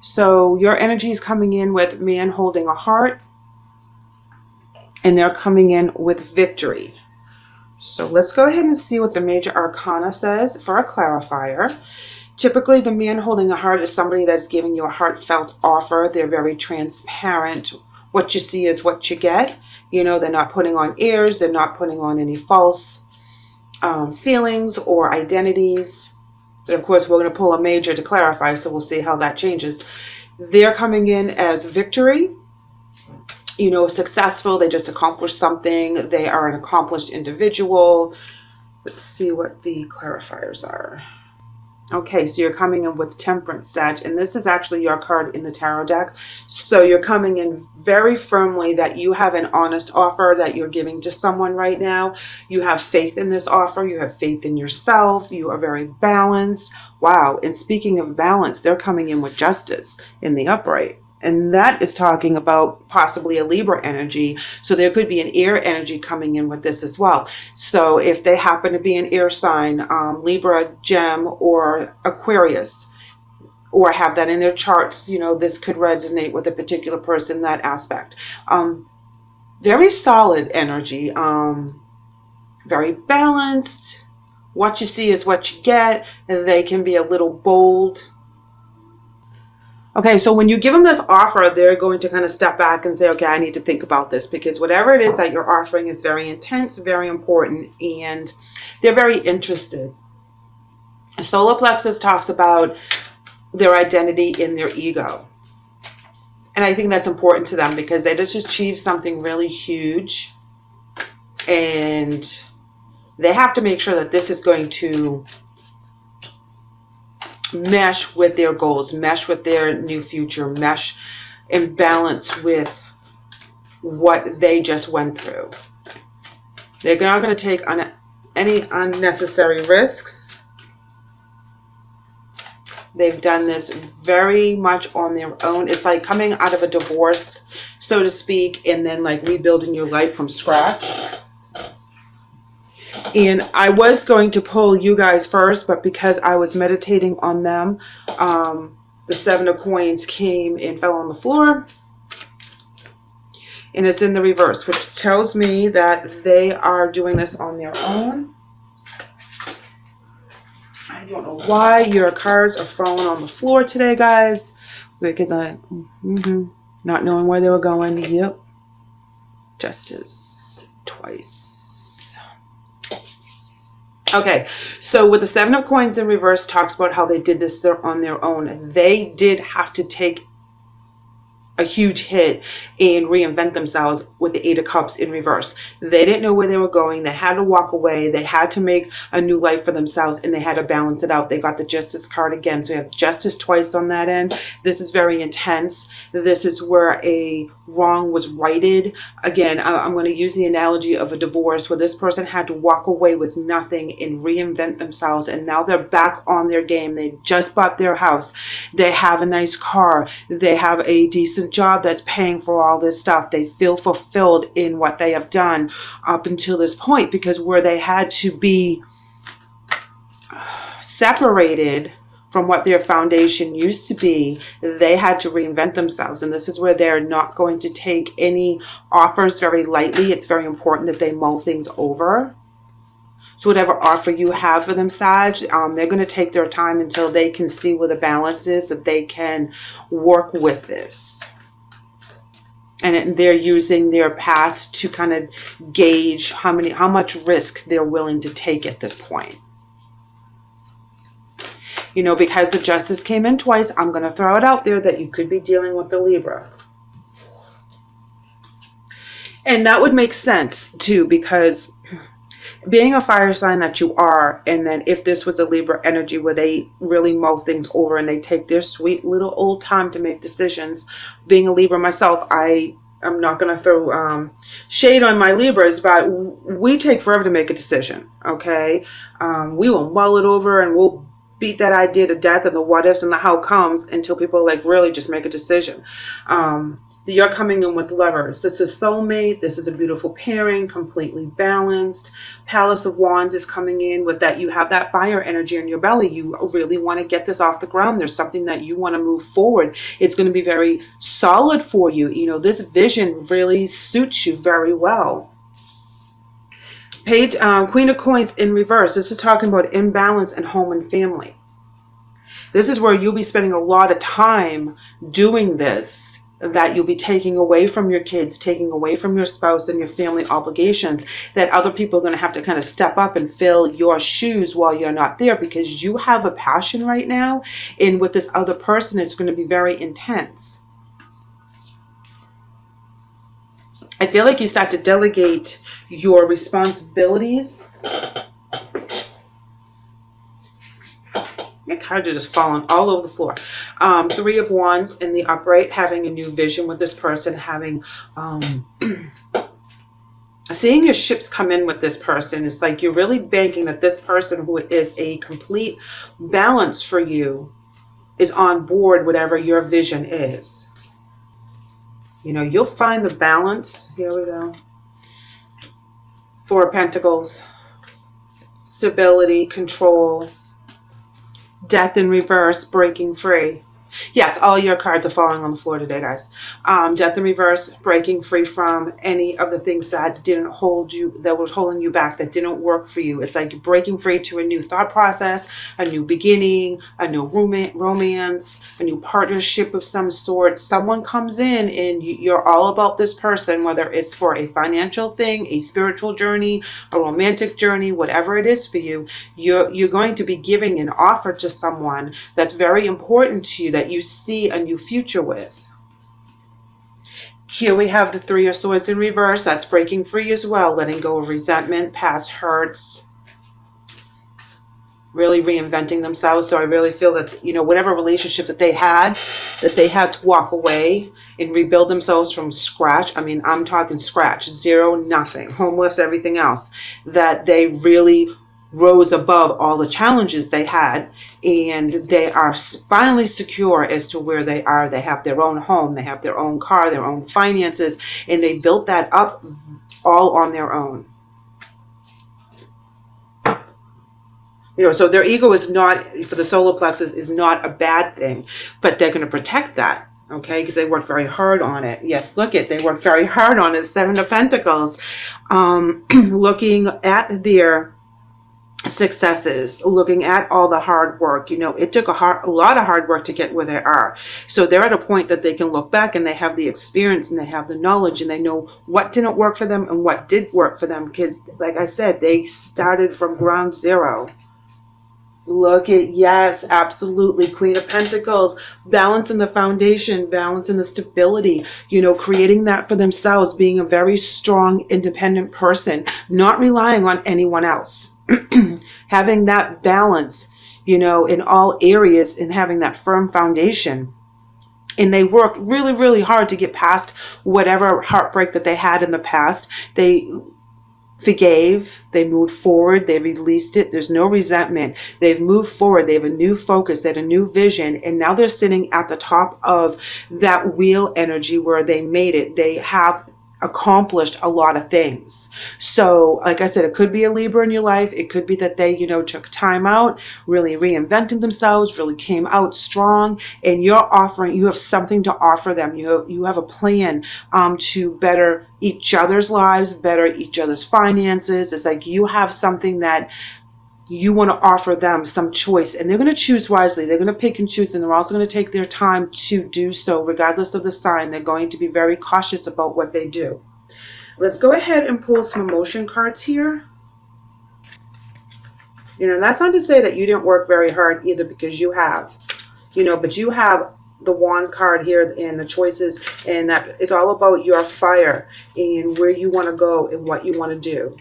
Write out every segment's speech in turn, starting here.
So your energy is coming in with man holding a heart, and they're coming in with victory. So let's go ahead and see what the major arcana says for a clarifier. Typically, the man holding a heart is somebody that's giving you a heartfelt offer. They're very transparent. What you see is what you get. You know, they're not putting on airs. They're not putting on any false feelings or identities. But of course, we're going to pull a major to clarify, so we'll see how that changes. They're coming in as victory. You know, successful. They just accomplished something. They are an accomplished individual. Let's see what the clarifiers are. Okay, so you're coming in with Temperance, Sag, and this is actually your card in the tarot deck. So you're coming in very firmly that you have an honest offer that you're giving to someone right now. You have faith in this offer. You have faith in yourself. You are very balanced. Wow, and speaking of balance, they're coming in with Justice in the upright. And that is talking about possibly a Libra energy. So there could be an air energy coming in with this as well. So if they happen to be an air sign, Libra, Gem, or Aquarius, or have that in their charts, you know, this could resonate with a particular person in that aspect. Very solid energy, very balanced. What you see is what you get. They can be a little bold. Okay, so when you give them this offer, they're going to kind of step back and say, okay, I need to think about this, because whatever it is that you're offering is very intense, very important, and they're very interested. Solar plexus talks about their identity in their ego. And I think that's important to them because they just achieved something really huge, and they have to make sure that this is going to mesh with their goals, mesh with their new future, mesh and balance with what they just went through. They're not going to take any unnecessary risks. They've done this very much on their own. It's like coming out of a divorce, so to speak, and then like rebuilding your life from scratch. And I was going to pull you guys first, but because I was meditating on them, the Seven of Coins came and fell on the floor. And it's in the reverse, which tells me that they are doing this on their own. I don't know why your cards are falling on the floor today, guys. Because not knowing where they were going. Yep. Justice twice. Okay, so with the Seven of Coins in reverse, talks about how they did this on their own. They did have to take a huge hit and reinvent themselves with the Eight of Cups in reverse. They didn't know where they were going. They had to walk away. They had to make a new life for themselves, and they had to balance it out. They got the Justice card again. So you have Justice twice on that end. This is very intense. This is where a wrong was righted. Again, I'm going to use the analogy of a divorce where this person had to walk away with nothing and reinvent themselves, and now they're back on their game. They just bought their house. They have a nice car. They have a decent job that's paying for all this stuff. They feel fulfilled in what they have done up until this point, because where they had to be separated from what their foundation used to be, they had to reinvent themselves. And this is where they're not going to take any offers very lightly. It's very important that they mull things over. So whatever offer you have for them, Sag, they're going to take their time until they can see where the balance is, that they can work with this. And they're using their past to kind of gauge how much risk they're willing to take at this point. You know, because the Justice came in twice, I'm going to throw it out there that you could be dealing with the Libra. And that would make sense too, because being a fire sign that you are, and then if this was a Libra energy where they really mull things over and they take their sweet little old time to make decisions, being a Libra myself, I'm not going to throw shade on my Libras, but we take forever to make a decision, okay? We will mull it over and we'll beat that idea to death and the what ifs and the how comes until people like really just make a decision. You're coming in with Lovers. This is soulmate. This is a beautiful pairing, completely balanced. Palace of Wands is coming in with that. You have that fire energy in your belly. You really want to get this off the ground. There's something that you want to move forward. It's going to be very solid for you. You know, this vision really suits you very well. Page, Queen of Coins in reverse. This is talking about imbalance in home and family. This is where you'll be spending a lot of time doing this, that you'll be taking away from your kids, taking away from your spouse and your family obligations, that other people are going to have to kind of step up and fill your shoes while you're not there, because you have a passion right now, and with this other person, it's going to be very intense. I feel like you start to delegate your responsibilities. Your cards are just falling all over the floor. Three of Wands in the upright, having a new vision with this person, having seeing your ships come in with this person. It's like you're really banking that this person, who is a complete balance for you, is on board whatever your vision is. You know, you'll find the balance. Here we go. Four of Pentacles. Stability, control. Death in reverse, breaking free. Yes, all your cards are falling on the floor today, guys. Death in reverse, breaking free from any of the things that didn't hold you, that was holding you back, that didn't work for you. It's like you're breaking free to a new thought process, a new beginning, a new romance, a new partnership of some sort. Someone comes in and you're all about this person, whether it's for a financial thing, a spiritual journey, a romantic journey, whatever it is for you. You're going to be giving an offer to someone that's very important to you, that you see a new future with. Here we have the Three of Swords in reverse. That's breaking free as well, letting go of resentment, past hurts, really reinventing themselves. So I really feel that, you know, whatever relationship that they had to walk away and rebuild themselves from scratch. I mean, I'm talking scratch, zero, nothing, homeless, everything else, that they really rose above all the challenges they had, and they are finally secure as to where they are. They have their own home, they have their own car, their own finances, and they built that up all on their own. You know, so their ego is not, for the solar plexus, is not a bad thing, but they're going to protect that. Okay, because they worked very hard on it. Yes, look at, they worked very hard on it. Seven of Pentacles. Looking at their successes, looking at all the hard work. You know, it took a lot of hard work to get where they are. So they're at a point that they can look back and they have the experience and they have the knowledge and they know what didn't work for them and what did work for them, because like I said, they started from ground zero. Look at, yes, absolutely. Queen of Pentacles, balance in the foundation, balance in the stability, you know, creating that for themselves, being a very strong, independent person, not relying on anyone else. Having that balance, you know, in all areas, and having that firm foundation. And they worked really, really hard to get past whatever heartbreak that they had in the past. They forgave, they moved forward, they released it. There's no resentment. They've moved forward. They have a new focus, they had a new vision, and now they're sitting at the top of that wheel energy where they made it. They have accomplished a lot of things. So like I said, it could be a Libra in your life. It could be that they, you know, took time out, really reinvented themselves, really came out strong, and you're offering, you have something to offer them. You have a plan to better each other's lives, better each other's finances. It's like you have something that you want to offer them, some choice, and they're going to choose wisely. They're going to pick and choose, and they're also going to take their time to do so, regardless of the sign. They're going to be very cautious about what they do. Let's go ahead and pull some emotion cards here. You know, that's not to say that you didn't work very hard either, because you have, you know, but you have the wand card here and the choices, and that it's all about your fire and where you want to go and what you want to do.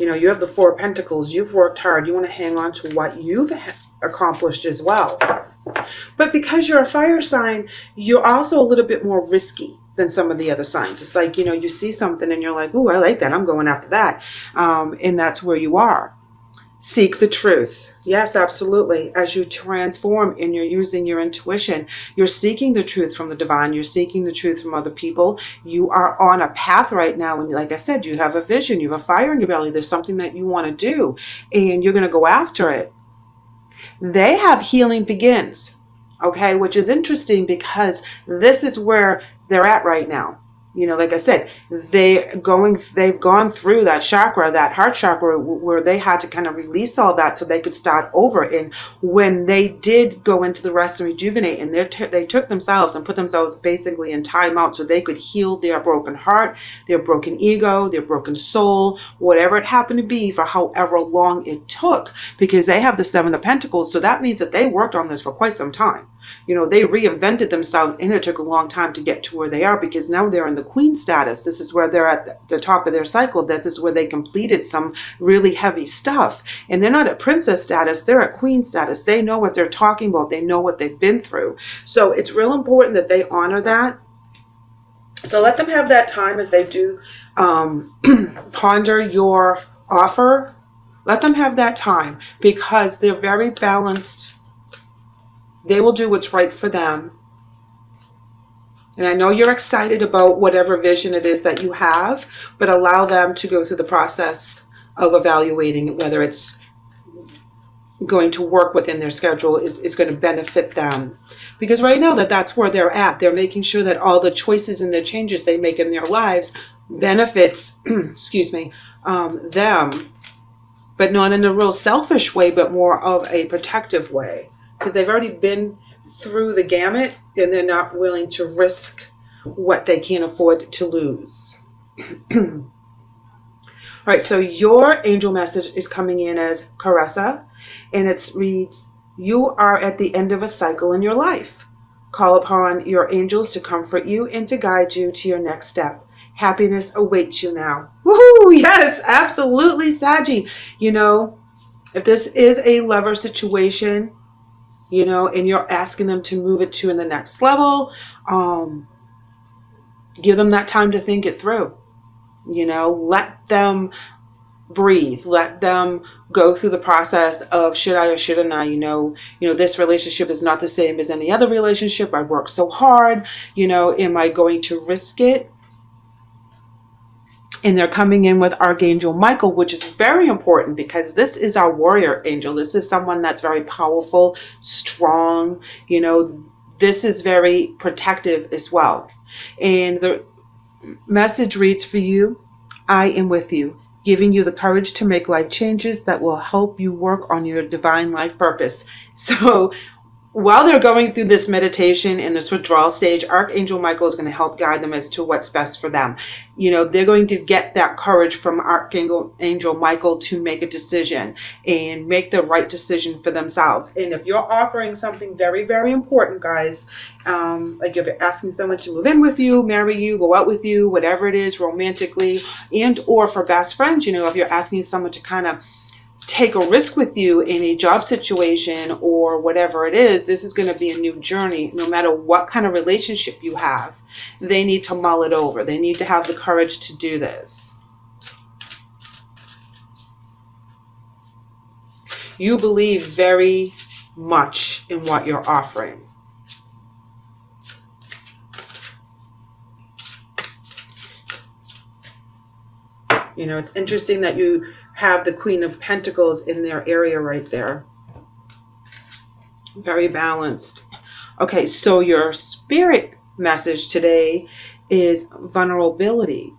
You know, you have the Four of Pentacles. You've worked hard. You want to hang on to what you've accomplished as well. But because you're a fire sign, you're also a little bit more risky than some of the other signs. It's like, you know, you see something and you're like, oh, I like that. I'm going after that. And that's where you are. Seek the truth. Yes, absolutely. As you transform and you're using your intuition, you're seeking the truth from the divine. You're seeking the truth from other people. You are on a path right now. And like I said, you have a vision. You have a fire in your belly. There's something that you want to do, and you're going to go after it. They have healing begins. Okay, which is interesting because this is where they're at right now. You know, like I said, they've gone through that chakra, that heart chakra, where they had to kind of release all that so they could start over. And when they did go into the rest and rejuvenate, and they took themselves and put themselves basically in timeout so they could heal their broken heart, their broken ego, their broken soul, whatever it happened to be, for however long it took, because they have the Seven of Pentacles. So that means that they worked on this for quite some time. You know, they reinvented themselves, and it took a long time to get to where they are, because now they're in the queen status. This is where they're at the top of their cycle. That is where they completed some really heavy stuff. And they're not at princess status. They're at queen status. They know what they're talking about. They know what they've been through. So it's real important that they honor that. So let them have that time as they do ponder your offer. Let them have that time, because they're very balanced. They will do what's right for them. And I know you're excited about whatever vision it is that you have, but allow them to go through the process of evaluating whether it's going to work within their schedule, is going to benefit them. Because right now that's where they're at. They're making sure that all the choices and the changes they make in their lives benefits, excuse me, them, but not in a real selfish way, but more of a protective way. Because they've already been through the gamut, and they're not willing to risk what they can't afford to lose. All right, so your angel message is coming in as Caressa, and it reads, you are at the end of a cycle in your life. Call upon your angels to comfort you and to guide you to your next step. Happiness awaits you now. Woohoo! Yes, absolutely, Saggy. You know, if this is a lover situation, you know, and you're asking them to move it to the next level, give them that time to think it through. You know, let them breathe. Let them go through the process of should I or shouldn't I. You know, this relationship is not the same as any other relationship. I work so hard. You know, am I going to risk it? And they're coming in with Archangel Michael, which is very important, because this is our warrior angel. This is someone that's very powerful, strong. You know, this is very protective as well. And the message reads for you, I am with you, giving you the courage to make life changes that will help you work on your divine life purpose. So while they're going through this meditation in this withdrawal stage, Archangel Michael is going to help guide them as to what's best for them. You know, they're going to get that courage from Archangel Michael to make a decision and make the right decision for themselves. And if you're offering something very, very important, guys, like if you're asking someone to move in with you, marry you, go out with you, whatever it is, romantically, and or for best friends, you know, if you're asking someone to kind of take a risk with you in a job situation or whatever it is, this is going to be a new journey. No matter what kind of relationship you have, they need to mull it over. They need to have the courage to do this. You believe very much in what you're offering. You know, it's interesting that you have the Queen of Pentacles in their area right there. Very balanced. Okay, so your spirit message today is vulnerability.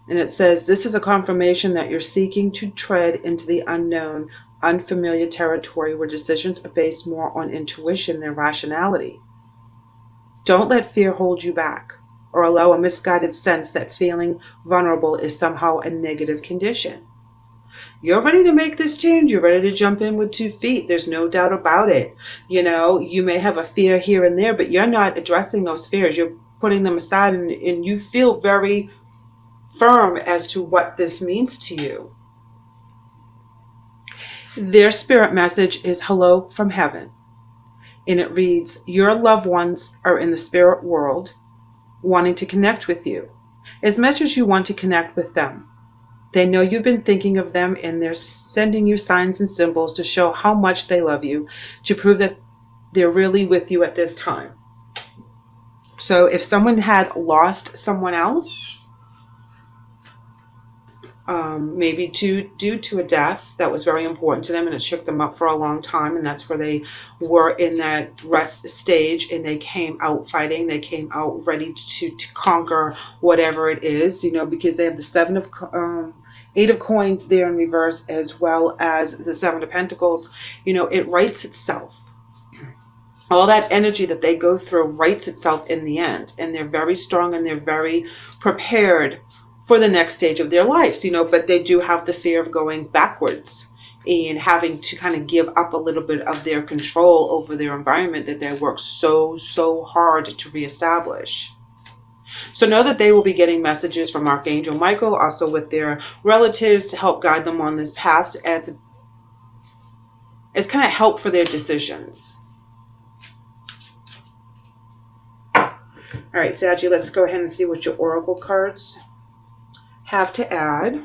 And it says, this is a confirmation that you're seeking to tread into the unknown, unfamiliar territory where decisions are based more on intuition than rationality. Don't let fear hold you back, or allow a misguided sense that feeling vulnerable is somehow a negative condition. You're ready to make this change. You're ready to jump in with 2 feet. There's no doubt about it. You know, you may have a fear here and there, but you're not addressing those fears. You're putting them aside, and you feel very firm as to what this means to you. Their spirit message is hello from heaven. And it reads, your loved ones are in the spirit world wanting to connect with you as much as you want to connect with them. They know you've been thinking of them, and they're sending you signs and symbols to show how much they love you, to prove that they're really with you at this time. So if someone had lost someone else, maybe due to a death that was very important to them, and it shook them up for a long time, and that's where they were in that rest stage, and they came out fighting. They came out ready to conquer whatever it is, you know, because they have the Eight of Coins there in reverse, as well as the Seven of Pentacles. You know, it writes itself. All that energy that they go through writes itself in the end, and they're very strong, and they're very prepared for the next stage of their lives, you know, but they do have the fear of going backwards and having to kind of give up a little bit of their control over their environment that they work so hard to reestablish. So know that they will be getting messages from Archangel Michael, also with their relatives, to help guide them on this path as kind of help for their decisions. All right, Saggy, let's go ahead and see what your oracle cards have to add.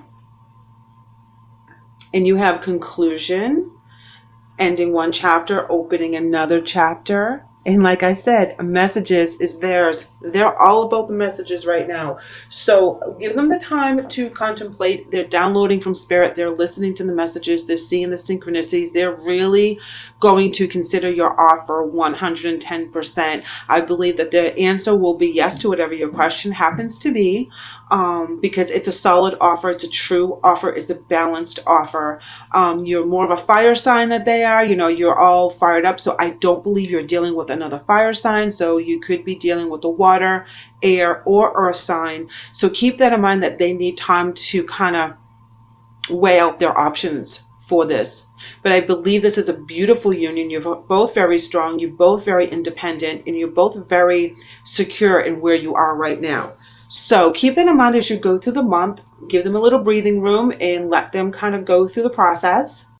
And you have conclusion, ending one chapter, opening another chapter. And like I said, messages is theirs. They're all about the messages right now. So give them the time to contemplate. They're downloading from spirit. They're listening to the messages. They're seeing the synchronicities. They're really going to consider your offer 110%. I believe that their answer will be yes to whatever your question happens to be, because it's a solid offer. It's a true offer. It's a balanced offer. You're more of a fire sign than they are. You know, you're all fired up. So I don't believe you're dealing with another fire sign. So you could be dealing with a water, air, or earth sign. So keep that in mind, that they need time to kind of weigh out their options for this. But I believe this is a beautiful union. You're both very strong. You're both very independent, and you're both very secure in where you are right now. So keep that in mind as you go through the month. Give them a little breathing room and let them kind of go through the process.